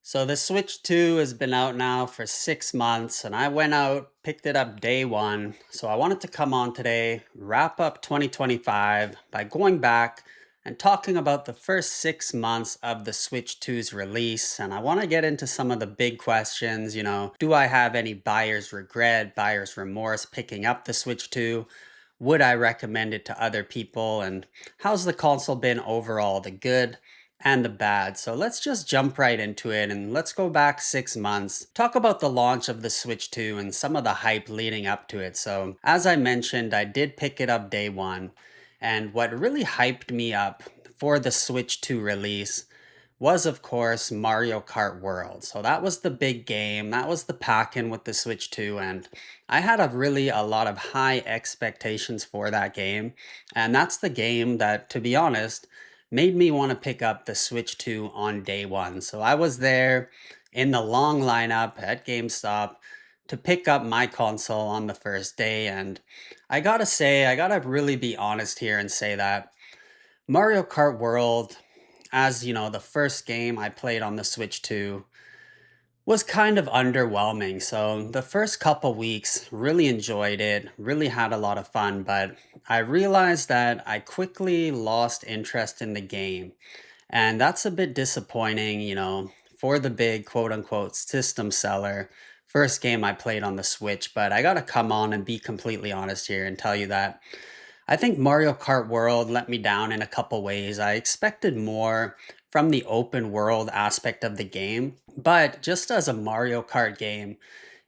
So the Switch 2 has been out now for 6 months, and I went out, picked it up day one. So I wanted to come on today, wrap up 2025 by going back and talking about the first 6 months of the Switch 2's release. And I want to get into some of the big questions. Do I have any buyer's regret, buyer's remorse picking up the Switch 2? Would I recommend it to other people? And how's the console been overall, the good and the bad? So let's just jump right into it and let's go back 6 months. Talk about the launch of the Switch 2 and some of the hype leading up to it. So, as I mentioned, I did pick it up day one. And what really hyped me up for the Switch 2 release was, of course, Mario Kart World. So that was the big game. That was the pack-in with the Switch 2, and I had a lot of high expectations for that game. And that's the game that, to be honest, made me want to pick up the Switch 2 on day one. So I was there in the long lineup at GameStop to pick up my console on the first day. And I gotta really be honest here and say that Mario Kart World, as you know, the first game I played on the Switch 2 was kind of underwhelming. So the first couple weeks, really enjoyed it, really had a lot of fun, but I realized that I quickly lost interest in the game. And that's a bit disappointing, for the big quote unquote system seller. First game I played on the Switch, but I gotta come on and be completely honest here and tell you that I think Mario Kart World let me down in a couple ways. I expected more from the open world aspect of the game, but just as a Mario Kart game,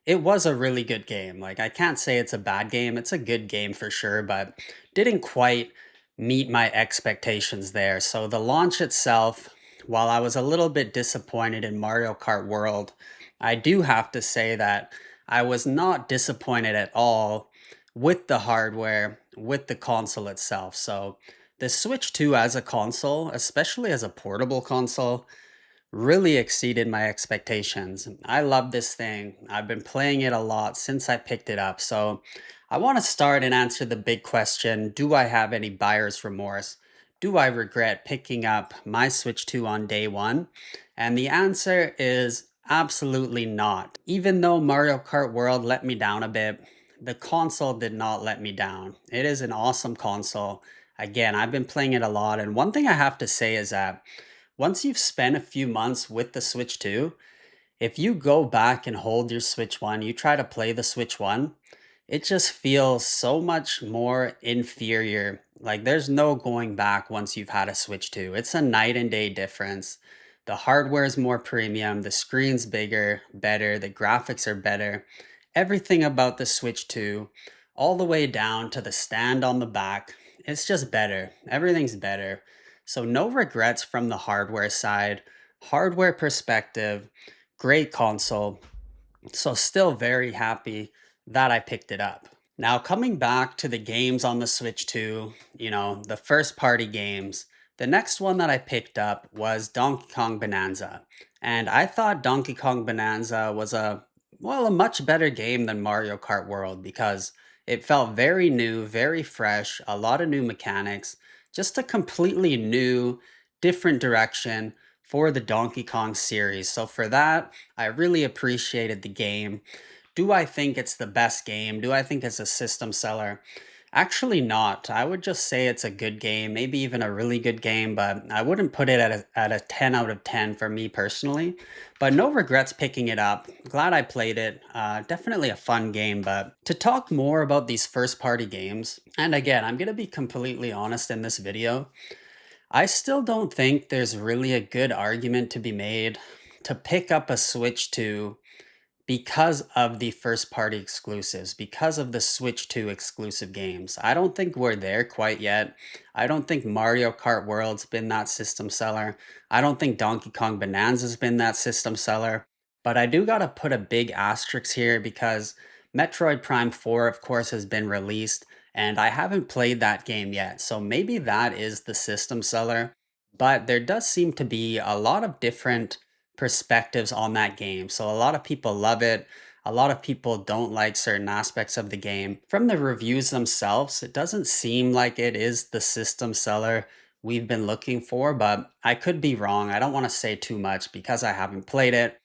it was a really good game. Like, I can't say it's a bad game. It's a good game for sure, but didn't quite meet my expectations there. So the launch itself, while I was a little bit disappointed in Mario Kart World, I do have to say that I was not disappointed at all with the hardware, with the console itself. So the Switch 2 as a console, especially as a portable console, really exceeded my expectations. I love this thing. I've been playing it a lot since I picked it up. So I want to start and answer the big question. Do I have any buyer's remorse? Do I regret picking up my Switch 2 on day one? And the answer is absolutely not. Even though Mario Kart World let me down a bit, the console did not let me down. It is an awesome console. Again, I've been playing it a lot. And one thing I have to say is that once you've spent a few months with the Switch 2, if you go back and hold your Switch 1, you try to play the Switch 1, it just feels so much more inferior. Like, there's no going back once you've had a Switch 2. It's a night and day difference. The hardware is more premium, the screen's bigger, better, the graphics are better. Everything about the Switch 2, all the way down to the stand on the back, it's just better. Everything's better. So, no regrets from the hardware side. Hardware perspective, great console. So, still very happy that I picked it up. Now, coming back to the games on the Switch 2, the first party games, the next one that I picked up was Donkey Kong Bonanza. And I thought Donkey Kong Bonanza was a much better game than Mario Kart World because it felt very new, very fresh, a lot of new mechanics, just a completely new, different direction for the Donkey Kong series. So, for that, I really appreciated the game. Do I think it's the best game? Do I think it's a system seller? Actually, not. I would just say it's a good game, maybe even a really good game, but I wouldn't put it at a 10 out of 10 for me personally. But no regrets picking it up. Glad I played it. Definitely a fun game. But to talk more about these first party games, and again, I'm going to be completely honest in this video, I still don't think there's really a good argument to be made to pick up a Switch 2 because of the first party exclusives, because of the Switch 2 exclusive games. I don't think we're there quite yet. I don't think Mario Kart World's been that system seller. I don't think Donkey Kong Bonanza's been that system seller. But I do gotta put a big asterisk here because Metroid Prime 4, of course, has been released, and I haven't played that game yet. So maybe that is the system seller. But there does seem to be a lot of different perspectives on that game. So a lot of people love it. A lot of people don't like certain aspects of the game. From the reviews themselves, it doesn't seem like it is the system seller we've been looking for, but I could be wrong. I don't want to say too much because I haven't played it.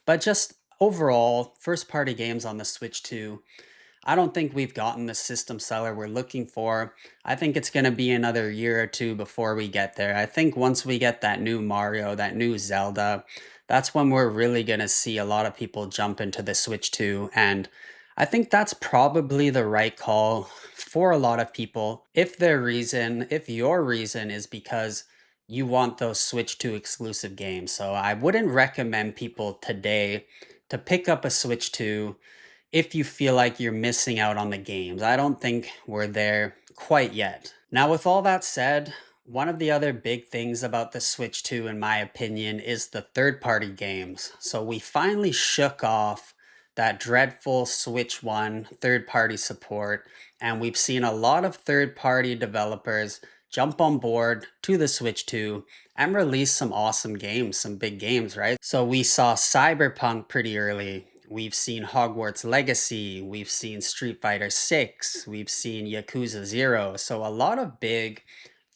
But just overall, first party games on the Switch 2, I don't think we've gotten the system seller we're looking for. I think it's going to be another year or two before we get there. I think once we get that new Mario, that new Zelda, that's when we're really going to see a lot of people jump into the Switch 2. And I think that's probably the right call for a lot of people. If your reason is because you want those Switch 2 exclusive games. So I wouldn't recommend people today to pick up a Switch 2 if you feel like you're missing out on the games. I don't think we're there quite yet. Now, with all that said, one of the other big things about the Switch 2, in my opinion, is the third party games. So we finally shook off that dreadful Switch 1 third party support, and we've seen a lot of third party developers jump on board to the Switch 2 and release some awesome games, some big games, right? So we saw Cyberpunk pretty early. We've seen Hogwarts Legacy, we've seen Street Fighter 6, we've seen Yakuza 0. So a lot of big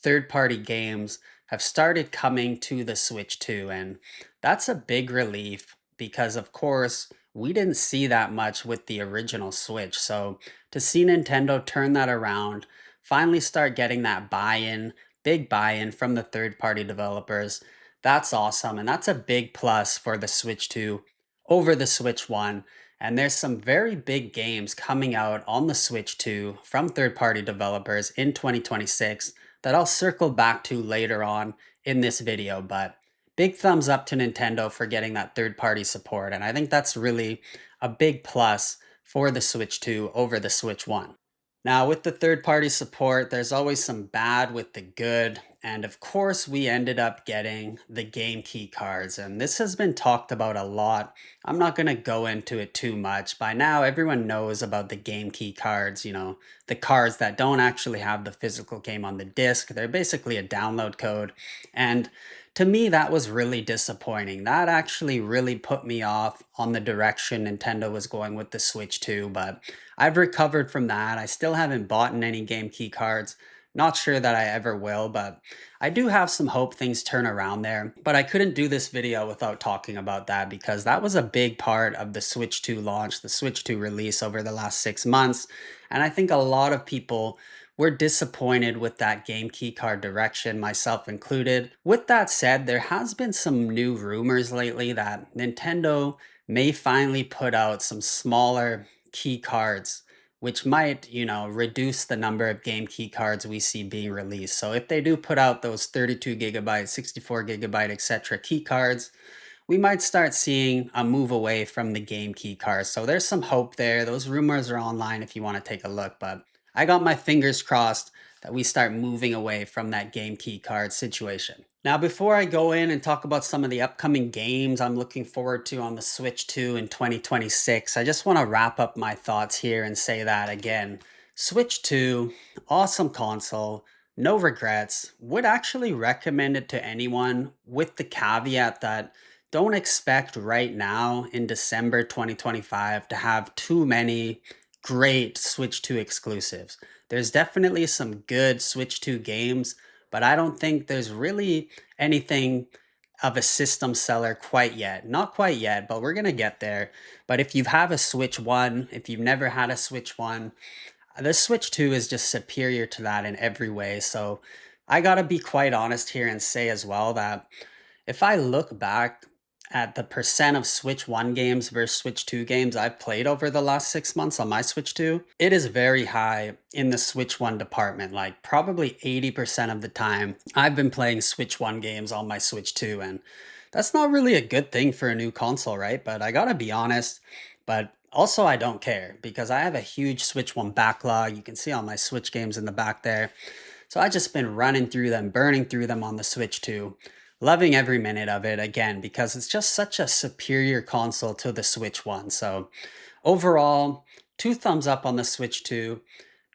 third-party games have started coming to the Switch 2, and that's a big relief because of course we didn't see that much with the original Switch. So to see Nintendo turn that around, finally start getting that buy-in, big buy-in from the third-party developers, that's awesome, and that's a big plus for the Switch 2 over the Switch 1. And there's some very big games coming out on the Switch 2 from third-party developers in 2026 that I'll circle back to later on in this video. But big thumbs up to Nintendo for getting that third-party support. And I think that's really a big plus for the Switch 2 over the Switch 1. Now, with the third party support, there's always some bad with the good. And of course, we ended up getting the game key cards. And this has been talked about a lot. I'm not going to go into it too much. By now, everyone knows about the game key cards, the cards that don't actually have the physical game on the disc. They're basically a download code. And to me, that was really disappointing. That actually really put me off on the direction Nintendo was going with the Switch 2, but I've recovered from that. I still haven't bought any game key cards. Not sure that I ever will, but I do have some hope things turn around there. But I couldn't do this video without talking about that because that was a big part of the Switch 2 launch, the Switch 2 release over the last 6 months. And I think a lot of people were disappointed with that game key card direction, myself included. With that said, there has been some new rumors lately that Nintendo may finally put out some smaller key cards, which might, reduce the number of game key cards we see being released. So if they do put out those 32 gigabyte, 64 gigabyte, etc. key cards, we might start seeing a move away from the game key cards. So there's some hope there. Those rumors are online if you want to take a look, but I got my fingers crossed that we start moving away from that game key card situation. Now, before I go in and talk about some of the upcoming games I'm looking forward to on the Switch 2 in 2026, I just want to wrap up my thoughts here and say that again. Switch 2, awesome console, no regrets. Would actually recommend it to anyone with the caveat that don't expect right now in December 2025 to have too many great Switch 2 exclusives. There's definitely some good Switch 2 games, but I don't think there's really anything of a system seller quite yet. Not quite yet, but we're going to get there. But if you have a Switch 1, if you've never had a Switch 1, the Switch 2 is just superior to that in every way. So I got to be quite honest here and say as well that if I look back at the percent of Switch 1 games versus Switch 2 games I've played over the last 6 months on my Switch 2, it is very high in the Switch 1 department. Like probably 80% of the time, I've been playing Switch 1 games on my Switch 2. And that's not really a good thing for a new console, right? But I gotta be honest. But also, I don't care because I have a huge Switch 1 backlog. You can see all my Switch games in the back there. So I just been running through them, burning through them on the Switch 2. Loving every minute of it again because it's just such a superior console to the Switch 1. So overall, two thumbs up on the Switch 2.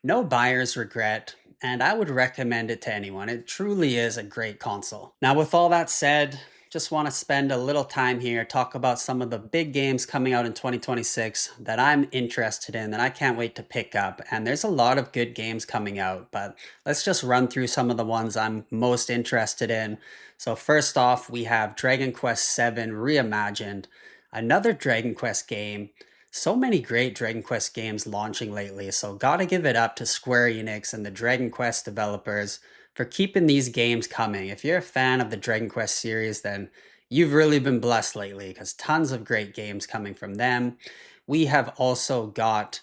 No buyer's regret, and I would recommend it to anyone. It truly is a great console. Now, with all that said, just want to spend a little time here, talk about some of the big games coming out in 2026 that I'm interested in, that I can't wait to pick up. And there's a lot of good games coming out, but let's just run through some of the ones I'm most interested in. So, first off, we have Dragon Quest VII Reimagined, another Dragon Quest game. So many great Dragon Quest games launching lately, so gotta give it up to Square Enix and the Dragon Quest developers for keeping these games coming. If you're a fan of the Dragon Quest series, then you've really been blessed lately because tons of great games coming from them. We have also got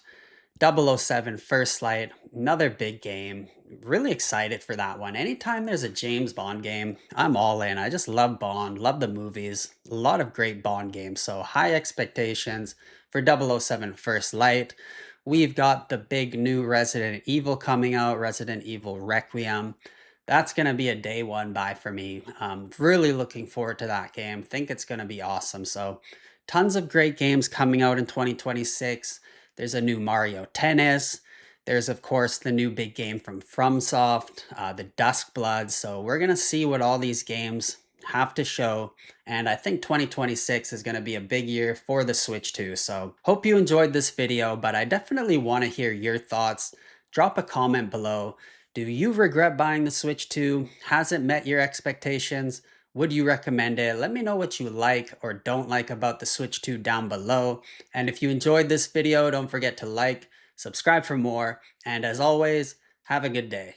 007 First Light, another big game. Really excited for that one. Anytime there's a James Bond game, I'm all in. I just love Bond, love the movies. A lot of great Bond games. So high expectations for 007 First Light. We've got the big new Resident Evil coming out, Resident Evil Requiem. That's going to be a day one buy for me. Really looking forward to that game. Think it's going to be awesome. So, tons of great games coming out in 2026. There's a new Mario Tennis. There's, of course, the new big game from FromSoft, the Dusk Blood. So, we're going to see what all these games have to show. And I think 2026 is going to be a big year for the Switch too. So, hope you enjoyed this video, but I definitely want to hear your thoughts. Drop a comment below. Do you regret buying the Switch 2? Has it met your expectations? Would you recommend it? Let me know what you like or don't like about the Switch 2 down below. And if you enjoyed this video, don't forget to like, subscribe for more, and as always, have a good day.